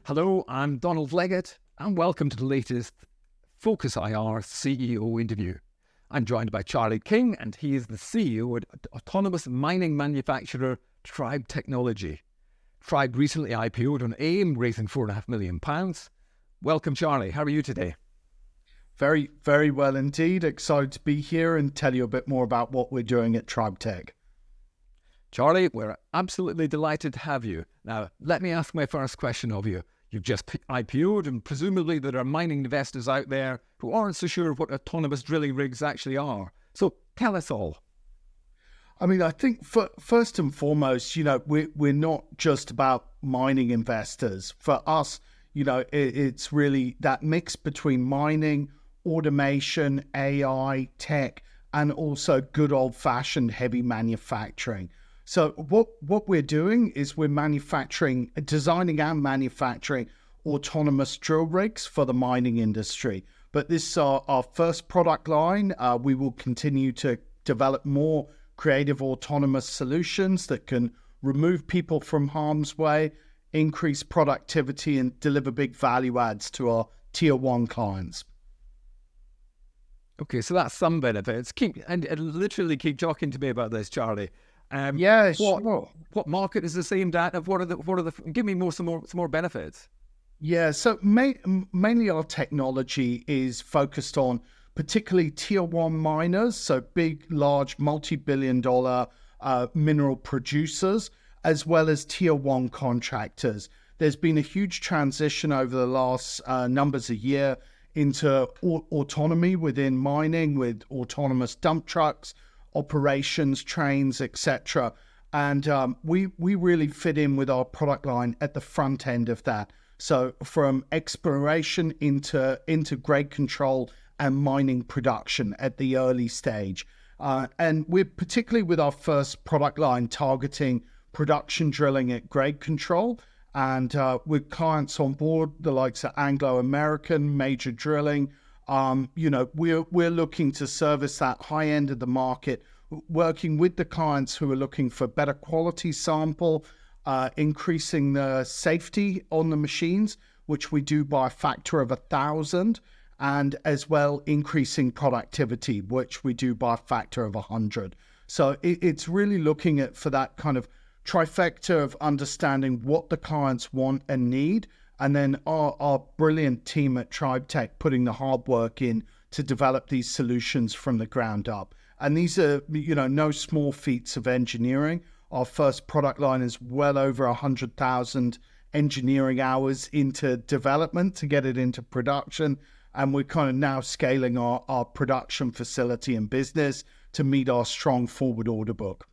Hello, I'm Donald Leggett, and welcome to the latest focusIR CEO interview. I'm joined by Charlie King, and he is the CEO at autonomous mining manufacturer TRYB Technology. TRYB recently IPO'd on AIM, raising £4.5 million. Welcome, Charlie. How are you today? Very, very well indeed. Excited to be here and tell you a bit more about what we're doing at TRYB Tech. Charlie, we're absolutely delighted to have you. Now, let me ask my first question of you. You've just IPO'd, and presumably there are mining investors out there who aren't so sure what autonomous drilling rigs actually are. So tell us all. I mean, I think first and foremost, we're not just about mining investors. For us, it's really that mix between mining, automation, AI, tech, and also good old-fashioned heavy manufacturing. So what we're doing is we're designing and manufacturing autonomous drill rigs for the mining industry. But this is our first product line. We will continue to develop more creative autonomous solutions that can remove people from harm's way, increase productivity, and deliver big value adds to our tier one clients. Okay, so that's some benefits. Literally keep talking to me about this, Charlie. Sure. What market is this aimed at? Give me some more benefits. Yeah, so mainly our technology is focused on particularly tier one miners, so big, large, multi-billion-dollar mineral producers, as well as tier one contractors. There's been a huge transition over the last numbers of years into autonomy within mining, with autonomous dump trucks, operations, trains, etc. And we really fit in with our product line at the front end of that. So from exploration into grade control and mining production at the early stage. And we're particularly with our first product line targeting production drilling at grade control, and with clients on board, the likes of Anglo American, Major Drilling. We're looking to service that high end of the market, working with the clients who are looking for better quality sample, increasing the safety on the machines, which we do by a factor of 1,000, and as well increasing productivity, which we do by a factor of 100. So it's really looking at for that kind of trifecta of understanding what the clients want and need, and then our brilliant team at TRYB Tech putting the hard work in to develop these solutions from the ground up. And these are, no small feats of engineering. Our first product line is well over 100,000 engineering hours into development to get it into production. And we're kind of now scaling our production facility and business to meet our strong forward order book.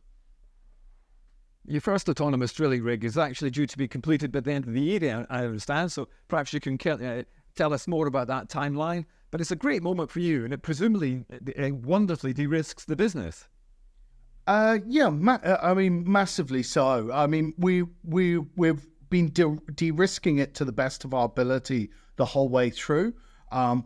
Your first autonomous drilling rig is actually due to be completed by the end of the year, I understand. So perhaps you can tell us more about that timeline. But it's a great moment for you, and it presumably wonderfully de-risks the business. Massively so. I mean, we've been de-risking it to the best of our ability the whole way through.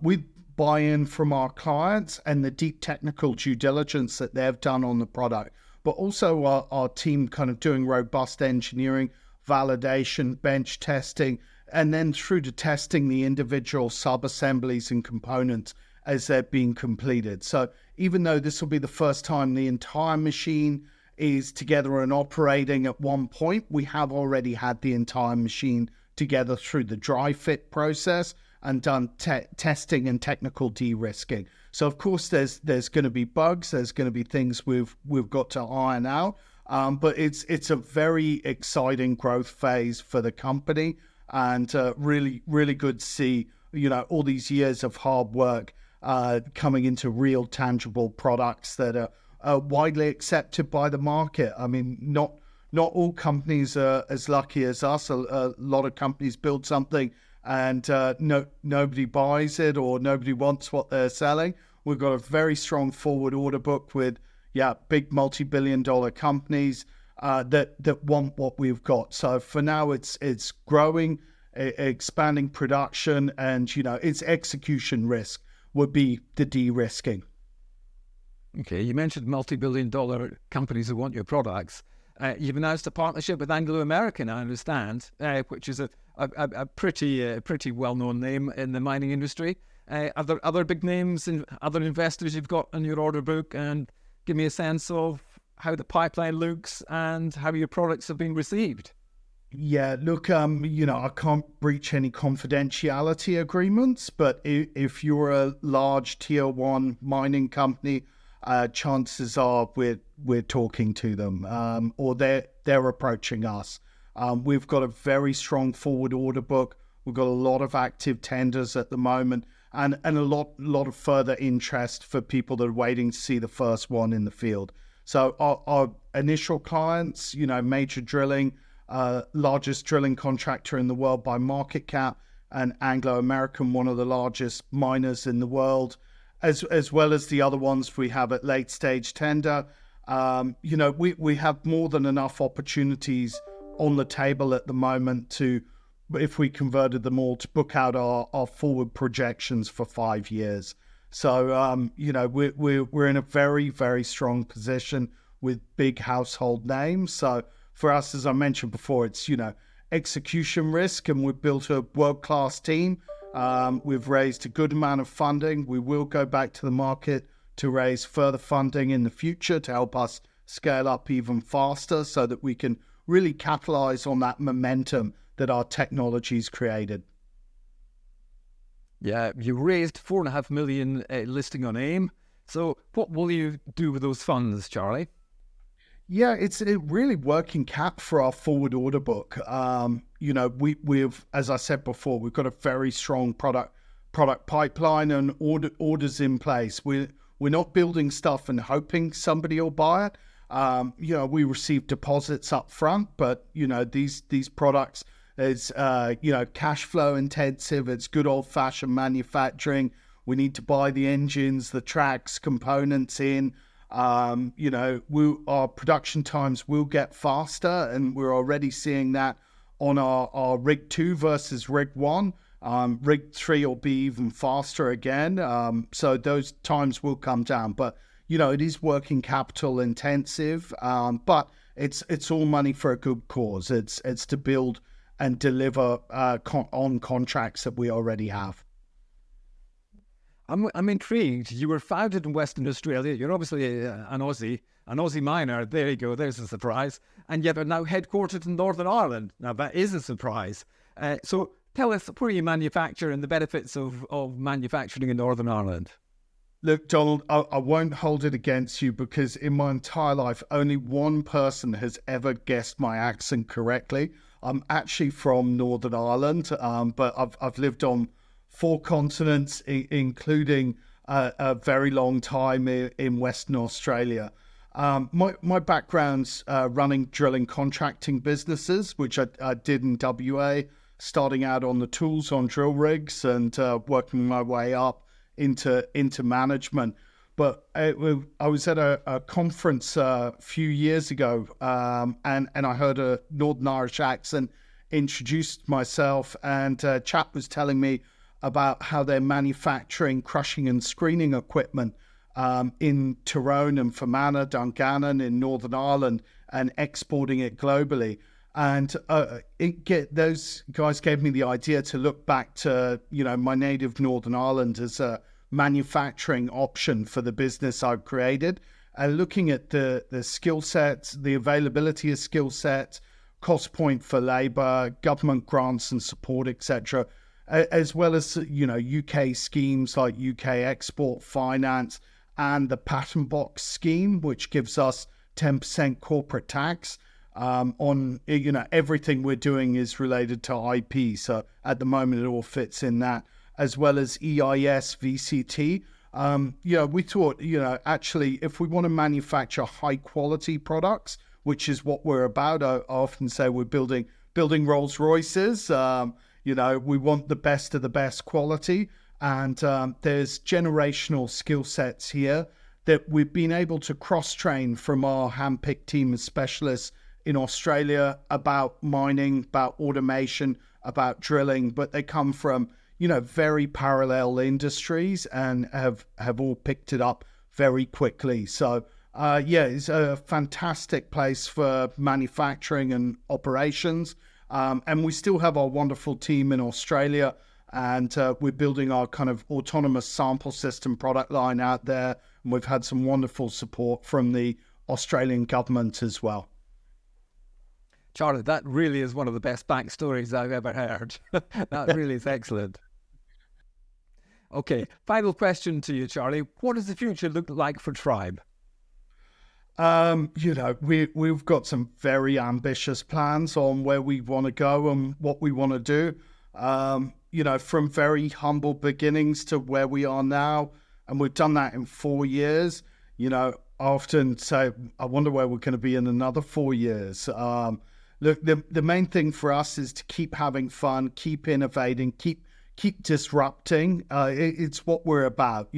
With buy-in from our clients and the deep technical due diligence that they've done on the product, but also our team kind of doing robust engineering, validation, bench testing, and then through to testing the individual sub-assemblies and components as they're being completed. So even though this will be the first time the entire machine is together and operating at one point, we have already had the entire machine together through the dry fit process and done testing and technical de-risking. So of course there's going to be bugs, there's going to be things we've got to iron out, but it's a very exciting growth phase for the company, and really, really good to see, all these years of hard work coming into real tangible products that are widely accepted by the market. I mean, not all companies are as lucky as us. A lot of companies build something and nobody buys it or nobody wants what they're selling. We've got a very strong forward order book with big multi-billion-dollar companies that want what we've got. So for now, it's growing, expanding production, and its execution risk would be the de-risking. Okay, you mentioned multi-billion-dollar companies who want your products. You've announced a partnership with Anglo American, I understand, which is a pretty well-known name in the mining industry. Are there other big names and other investors you've got in your order book? And give me a sense of how the pipeline looks and how your products have been received. Yeah, look, I can't breach any confidentiality agreements, but if you're a large tier one mining company, chances are we're talking to them, or they're approaching us. We've got a very strong forward order book. We've got a lot of active tenders at the moment, and a lot of further interest for people that are waiting to see the first one in the field. So our initial clients, Major Drilling, largest drilling contractor in the world by market cap, and Anglo American, one of the largest miners in the world, as well as the other ones we have at late stage tender. We have more than enough opportunities on the table at the moment to, if we converted them all, to book out our forward projections for 5 years. So we're in a very, very strong position with big household names. So for us, as I mentioned before, it's, execution risk, and we've built a world-class team. We've raised a good amount of funding. We will go back to the market to raise further funding in the future to help us scale up even faster so that we can really capitalize on that momentum that our technology's created. Yeah, you raised 4.5 million listing on AIM. So what will you do with those funds, Charlie? Yeah, it's a really working cap for our forward order book. We've, as I said before, we've got a very strong product pipeline and orders in place. We're not building stuff and hoping somebody will buy it. We receive deposits up front, but these products, it's cash flow intensive. It's good old fashioned manufacturing. We need to buy the engines, the tracks, components in. Our production times will get faster, and we're already seeing that on our rig 2 versus rig 1. Rig 3 will be even faster again. So those times will come down, but it is working capital intensive. But it's all money for a good cause. It's to build and deliver on contracts that we already have. I'm intrigued. You were founded in Western Australia. You're obviously an Aussie miner. There you go. There's a surprise. And yet are now headquartered in Northern Ireland. Now that is a surprise. So tell us, where you manufacture and the benefits of manufacturing in Northern Ireland. Look, Donald, I won't hold it against you, because in my entire life, only one person has ever guessed my accent correctly. I'm actually from Northern Ireland, but I've lived on 4 continents, including a very long time in Western Australia. My background's running drilling contracting businesses, which I did in WA, starting out on the tools on drill rigs and working my way up into management. But I was at a conference a few years ago, and I heard a Northern Irish accent, introduced myself, and a chap was telling me about how they're manufacturing crushing and screening equipment in Tyrone and Fermanagh, Dungannon in Northern Ireland, and exporting it globally. And those guys gave me the idea to look back to my native Northern Ireland as a manufacturing option for the business I've created, and looking at the skill sets, the availability of skill sets, cost point for labour, government grants and support, etc., as well as UK schemes like UK export finance and the patent box scheme, which gives us 10% corporate tax on everything we're doing is related to IP. So at the moment it all fits in that, as well as EIS, VCT. We thought, actually, if we want to manufacture high quality products, which is what we're about, I often say we're building Rolls Royces. We want the best of the best quality. And there's generational skill sets here that we've been able to cross-train from our handpicked team of specialists in Australia about mining, about automation, about drilling, but they come from very parallel industries and have all picked it up very quickly. So Yeah, it's a fantastic place for manufacturing and operations. And we still have our wonderful team in Australia, and we're building our kind of autonomous sample system product line out there. And we've had some wonderful support from the Australian government as well. Charlie, that really is one of the best backstories I've ever heard. That really is excellent. Okay, final question to you, Charlie. What does the future look like for TRYB? We've got some very ambitious plans on where we want to go and what we want to do. From very humble beginnings to where we are now, and we've done that in 4 years. I often say, I wonder where we're going to be in another 4 years. Look, the main thing for us is to keep having fun, keep innovating, keep disrupting. It's what we're about.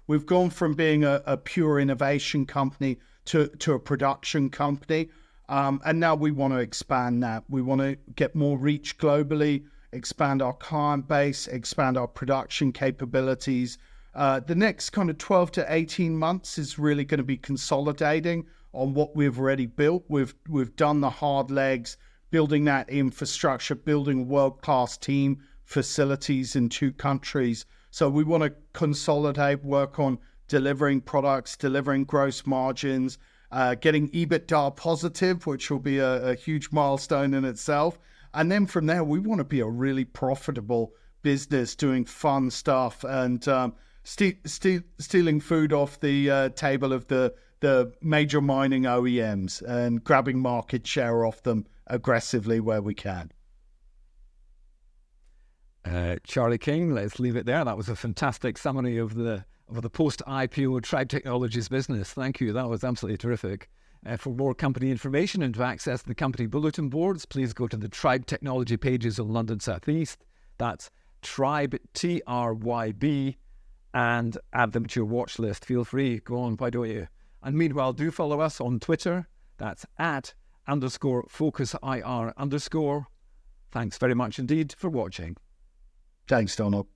We've gone from being a pure innovation company to a production company. And now we want to expand that. We want to get more reach globally, expand our client base, expand our production capabilities. The next kind of 12 to 18 months is really going to be consolidating on what we've already built. We've done the hard legs, building that infrastructure, building a world-class team, facilities in 2 countries. So we want to consolidate, work on delivering products, delivering gross margins, getting EBITDA positive, which will be a huge milestone in itself. And then from there, we want to be a really profitable business doing fun stuff and stealing food off the table of the major mining OEMs and grabbing market share off them aggressively where we can. Charlie King, let's leave it there. That was a fantastic summary of the post-IPO TRYB Technologies business. Thank you. That was absolutely terrific. For more company information and to access the company bulletin boards, please go to the TRYB Technology pages on London South East. That's TRYB, TRYB, and add them to your watch list. Feel free. Go on, why don't you? And meanwhile, do follow us on Twitter. That's @_focusIR_. Thanks very much indeed for watching. Thanks, Donald.